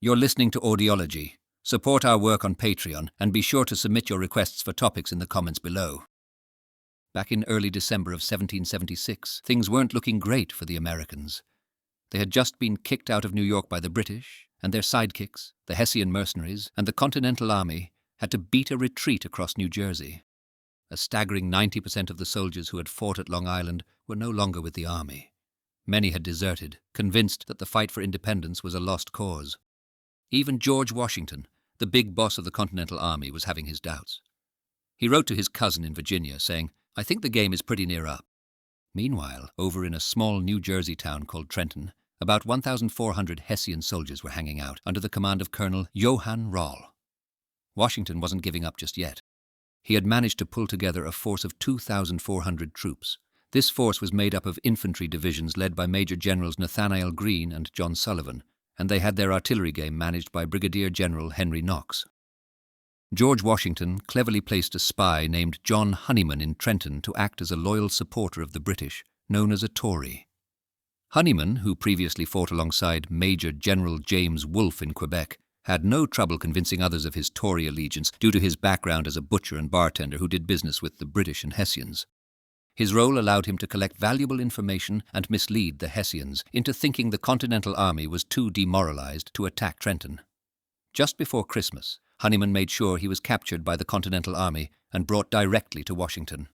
You're listening to Audiology. Support our work on Patreon and be sure to submit your requests for topics in the comments below. Back in early December of 1776, things weren't looking great for the Americans. They had just been kicked out of New York by the British, and their sidekicks, the Hessian mercenaries, and the Continental Army, had to beat a retreat across New Jersey. A staggering 90% of the soldiers who had fought at Long Island were no longer with the army. Many had deserted, convinced that the fight for independence was a lost cause. Even George Washington, the big boss of the Continental Army, was having his doubts. He wrote to his cousin in Virginia saying, "I think the game is pretty near up." Meanwhile, over in a small New Jersey town called Trenton, about 1,400 Hessian soldiers were hanging out under the command of Colonel Johann Rall. Washington wasn't giving up just yet. He had managed to pull together a force of 2,400 troops. This force was made up of infantry divisions led by Major Generals Nathanael Greene and John Sullivan, and they had their artillery game managed by Brigadier General Henry Knox. George Washington cleverly placed a spy named John Honeyman in Trenton to act as a loyal supporter of the British, known as a Tory. Honeyman, who previously fought alongside Major General James Wolfe in Quebec, had no trouble convincing others of his Tory allegiance due to his background as a butcher and bartender who did business with the British and Hessians. His role allowed him to collect valuable information and mislead the Hessians into thinking the Continental Army was too demoralized to attack Trenton. Just before Christmas, Honeyman made sure he was captured by the Continental Army and brought directly to Washington.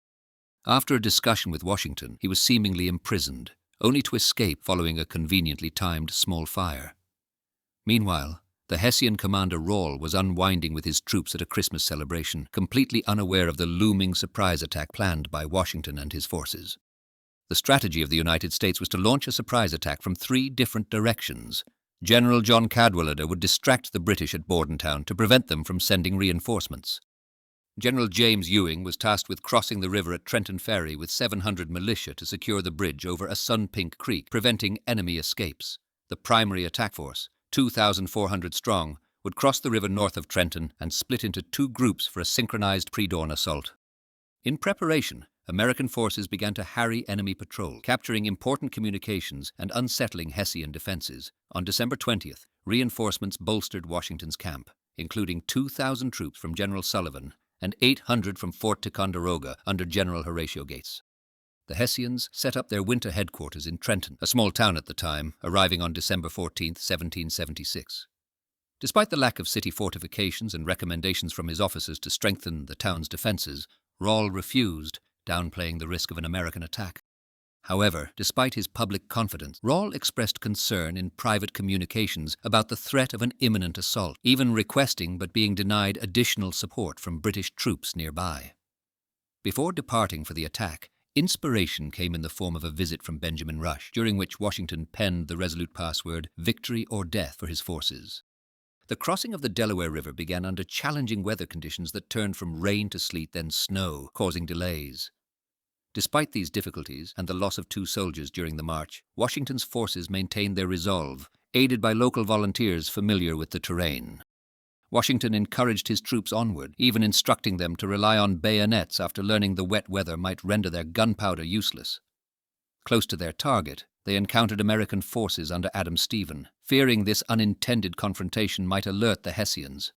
After a discussion with Washington, he was seemingly imprisoned, only to escape following a conveniently timed small fire. Meanwhile, the Hessian commander Rall was unwinding with his troops at a Christmas celebration, completely unaware of the looming surprise attack planned by Washington and his forces. The strategy of the United States was to launch a surprise attack from 3 different directions. General John Cadwalader would distract the British at Bordentown to prevent them from sending reinforcements. General James Ewing was tasked with crossing the river at Trenton Ferry with 700 militia to secure the bridge over a Sun-Pink Creek, preventing enemy escapes. The primary attack force, 2,400 strong, would cross the river north of Trenton and split into 2 groups for a synchronized pre-dawn assault. In preparation, American forces began to harry enemy patrol, capturing important communications and unsettling Hessian defenses. On December 20th, reinforcements bolstered Washington's camp, including 2,000 troops from General Sullivan and 800 from Fort Ticonderoga under General Horatio Gates. The Hessians set up their winter headquarters in Trenton, a small town at the time, arriving on December 14, 1776. Despite the lack of city fortifications and recommendations from his officers to strengthen the town's defenses, Rall refused, downplaying the risk of an American attack. However, despite his public confidence, Rall expressed concern in private communications about the threat of an imminent assault, even requesting but being denied additional support from British troops nearby. Before departing for the attack, inspiration came in the form of a visit from Benjamin Rush, during which Washington penned the resolute password, "Victory or Death," for his forces. The crossing of the Delaware River began under challenging weather conditions that turned from rain to sleet, then snow, causing delays. Despite these difficulties and the loss of 2 soldiers during the march, Washington's forces maintained their resolve, aided by local volunteers familiar with the terrain. Washington encouraged his troops onward, even instructing them to rely on bayonets after learning the wet weather might render their gunpowder useless. Close to their target, they encountered American forces under Adam Stephen, fearing this unintended confrontation might alert the Hessians.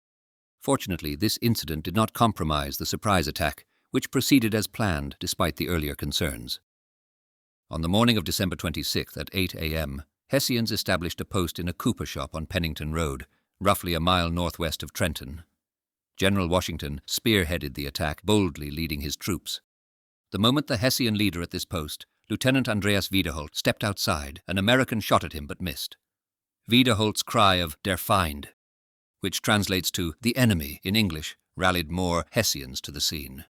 Fortunately, this incident did not compromise the surprise attack, which proceeded as planned despite the earlier concerns. On the morning of December 26th at 8 a.m., Hessians established a post in a cooper shop on Pennington Road, roughly a mile northwest of Trenton. General Washington spearheaded the attack, boldly leading his troops. The moment the Hessian leader at this post, Lieutenant Andreas Wiederholt, stepped outside, an American shot at him but missed. Wiederholt's cry of "Der Feind," which translates to "the enemy" in English, rallied more Hessians to the scene.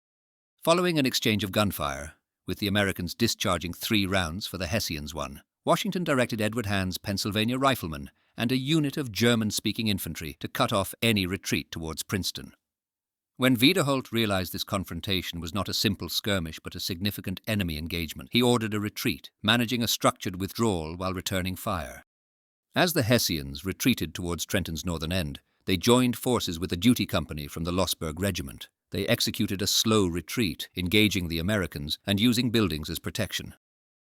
Following an exchange of gunfire, with the Americans discharging 3 rounds for the Hessians' 1, Washington directed Edward Hand's Pennsylvania riflemen and a unit of German-speaking infantry to cut off any retreat towards Princeton. When Wiederholt realized this confrontation was not a simple skirmish but a significant enemy engagement, he ordered a retreat, managing a structured withdrawal while returning fire. As the Hessians retreated towards Trenton's northern end, they joined forces with a duty company from the Lossberg Regiment. They executed a slow retreat, engaging the Americans and using buildings as protection.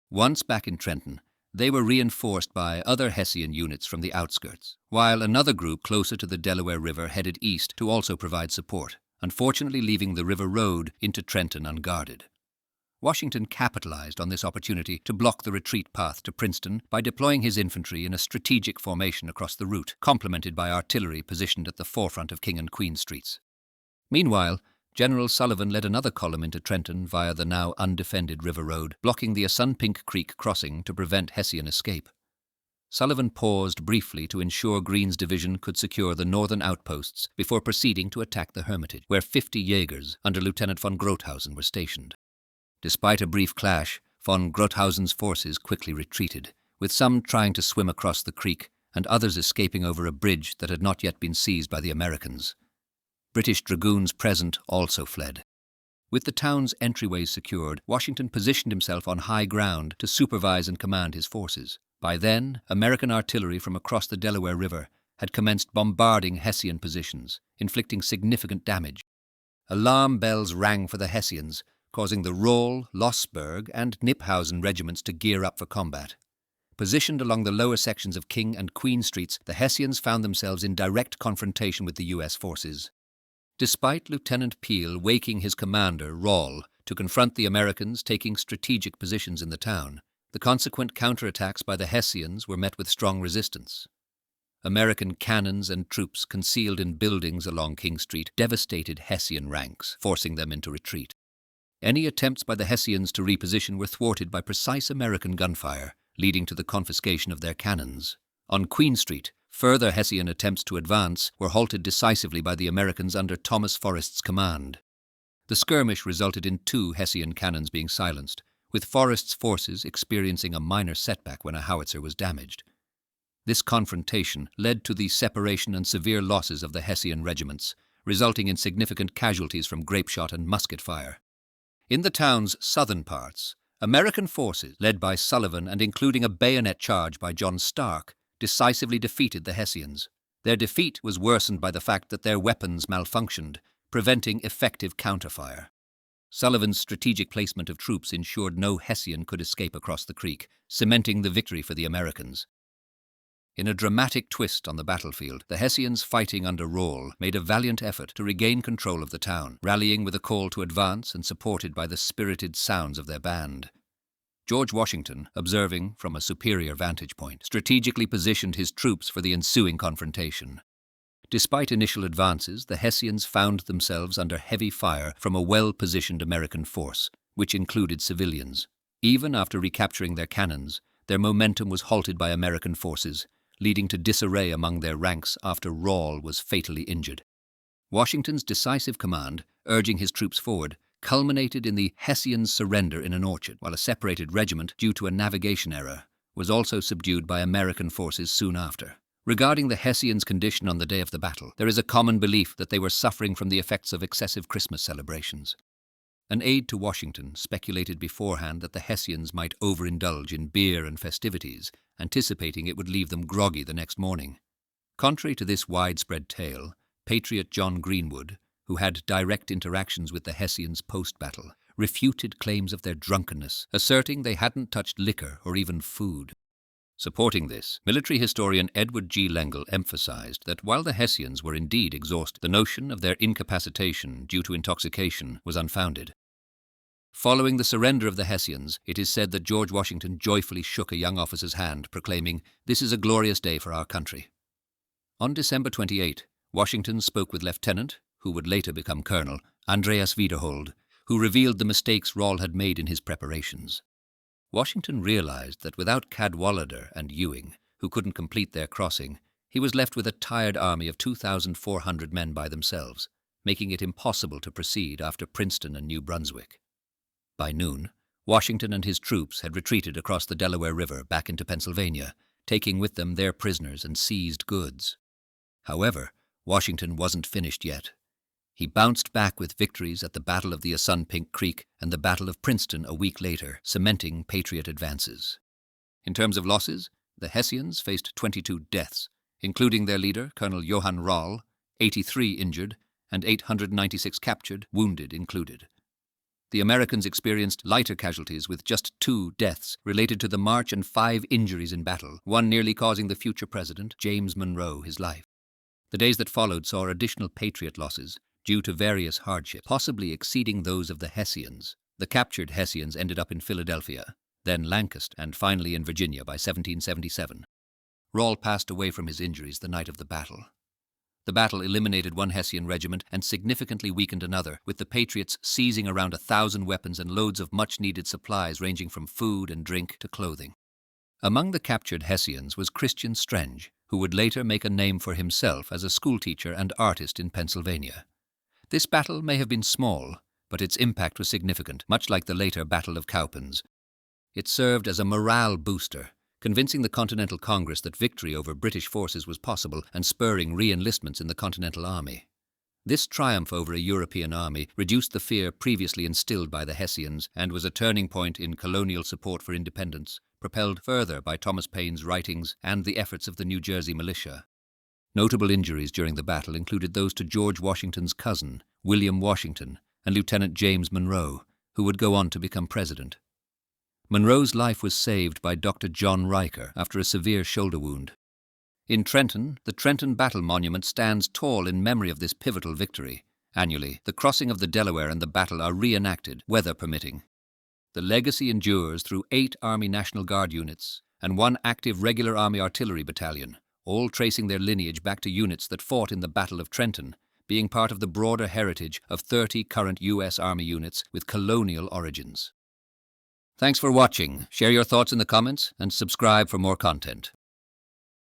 Once back in Trenton, They were reinforced by other Hessian units from the outskirts, while another group closer to the Delaware River headed east to also provide support, unfortunately leaving the river road into Trenton unguarded. Washington capitalized on this opportunity to block the retreat path to Princeton by deploying his infantry in a strategic formation across the route, complemented by artillery positioned at the forefront of King and Queen Streets. Meanwhile, General Sullivan led another column into Trenton via the now undefended river road, blocking the Assunpink Creek crossing to prevent Hessian escape. Sullivan paused briefly to ensure Greene's division could secure the northern outposts before proceeding to attack the Hermitage, where 50 Jaegers under Lieutenant von Grothausen were stationed. Despite a brief clash, von Grothausen's forces quickly retreated, with some trying to swim across the creek and others escaping over a bridge that had not yet been seized by the Americans. British dragoons present also fled. With the town's entryways secured, Washington positioned himself on high ground to supervise and command his forces. By then, American artillery from across the Delaware River had commenced bombarding Hessian positions, inflicting significant damage. Alarm bells rang for the Hessians, causing the Roll, Lossberg, and Kniphausen regiments to gear up for combat. Positioned along the lower sections of King and Queen Streets, the Hessians found themselves in direct confrontation with the U.S. forces. Despite Lieutenant Peel waking his commander, Roll, to confront the Americans taking strategic positions in the town, the consequent counterattacks by the Hessians were met with strong resistance. American cannons and troops concealed in buildings along King Street devastated Hessian ranks, forcing them into retreat. Any attempts by the Hessians to reposition were thwarted by precise American gunfire, leading to the confiscation of their cannons. On Queen Street, further Hessian attempts to advance were halted decisively by the Americans under Thomas Forrest's command. The skirmish resulted in 2 Hessian cannons being silenced, with Forrest's forces experiencing a minor setback when a howitzer was damaged. This confrontation led to the separation and severe losses of the Hessian regiments, resulting in significant casualties from grapeshot and musket fire. In the town's southern parts, American forces, led by Sullivan and including a bayonet charge by John Stark, decisively defeated the Hessians. Their defeat was worsened by the fact that their weapons malfunctioned, preventing effective counterfire. Sullivan's strategic placement of troops ensured no Hessian could escape across the creek, cementing the victory for the Americans. In a dramatic twist on the battlefield, the Hessians fighting under Roll made a valiant effort to regain control of the town, rallying with a call to advance and supported by the spirited sounds of their band. George Washington, observing from a superior vantage point, strategically positioned his troops for the ensuing confrontation. Despite initial advances, the Hessians found themselves under heavy fire from a well-positioned American force, which included civilians. Even after recapturing their cannons, their momentum was halted by American forces, leading to disarray among their ranks after Roll was fatally injured. Washington's decisive command, urging his troops forward, culminated in the Hessians' surrender in an orchard, while a separated regiment, due to a navigation error, was also subdued by American forces soon after. Regarding the Hessians' condition on the day of the battle, there is a common belief that they were suffering from the effects of excessive Christmas celebrations. An aide to Washington speculated beforehand that the Hessians might overindulge in beer and festivities, anticipating it would leave them groggy the next morning. Contrary to this widespread tale, Patriot John Greenwood, who had direct interactions with the Hessians post-battle, refuted claims of their drunkenness, asserting they hadn't touched liquor or even food. Supporting this, military historian Edward G. Lengel emphasized that while the Hessians were indeed exhausted, the notion of their incapacitation due to intoxication was unfounded. Following the surrender of the Hessians, it is said that George Washington joyfully shook a young officer's hand, proclaiming, "This is a glorious day for our country." On December 28, Washington spoke with Lieutenant, who would later become Colonel, Andreas Wiederhold, who revealed the mistakes Roll had made in his preparations. Washington realized that without Cadwallader and Ewing, who couldn't complete their crossing, he was left with a tired army of 2,400 men by themselves, making it impossible to proceed after Princeton and New Brunswick. By noon, Washington and his troops had retreated across the Delaware River back into Pennsylvania, taking with them their prisoners and seized goods. However, Washington wasn't finished yet. He bounced back with victories at the Battle of the Assunpink Creek and the Battle of Princeton a week later, cementing Patriot advances. In terms of losses, the Hessians faced 22 deaths, including their leader, Colonel Johann Roll, 83 injured, and 896 captured, wounded included. The Americans experienced lighter casualties with just 2 deaths related to the march and 5 injuries in battle, one nearly causing the future president, James Monroe, his life. The days that followed saw additional Patriot losses due to various hardships, possibly exceeding those of the Hessians. The captured Hessians ended up in Philadelphia, then Lancaster, and finally in Virginia by 1777. Rawle passed away from his injuries the night of the battle. The battle eliminated one Hessian regiment and significantly weakened another, with the Patriots seizing around 1,000 weapons and loads of much-needed supplies ranging from food and drink to clothing. Among the captured Hessians was Christian Strenge, who would later make a name for himself as a schoolteacher and artist in Pennsylvania. This battle may have been small, but its impact was significant, much like the later Battle of Cowpens. It served as a morale booster, convincing the Continental Congress that victory over British forces was possible and spurring re-enlistments in the Continental Army. This triumph over a European army reduced the fear previously instilled by the Hessians and was a turning point in colonial support for independence, propelled further by Thomas Paine's writings and the efforts of the New Jersey militia. Notable injuries during the battle included those to George Washington's cousin, William Washington, and Lieutenant James Monroe, who would go on to become president. Monroe's life was saved by Dr. John Riker after a severe shoulder wound. In Trenton, the Trenton Battle Monument stands tall in memory of this pivotal victory. Annually, the crossing of the Delaware and the battle are reenacted, weather permitting. The legacy endures through 8 Army National Guard units and 1 active regular Army artillery battalion, all tracing their lineage back to units that fought in the Battle of Trenton, being part of the broader heritage of 30 current U.S. Army units with colonial origins. Thanks for watching. Share your thoughts in the comments and subscribe for more content.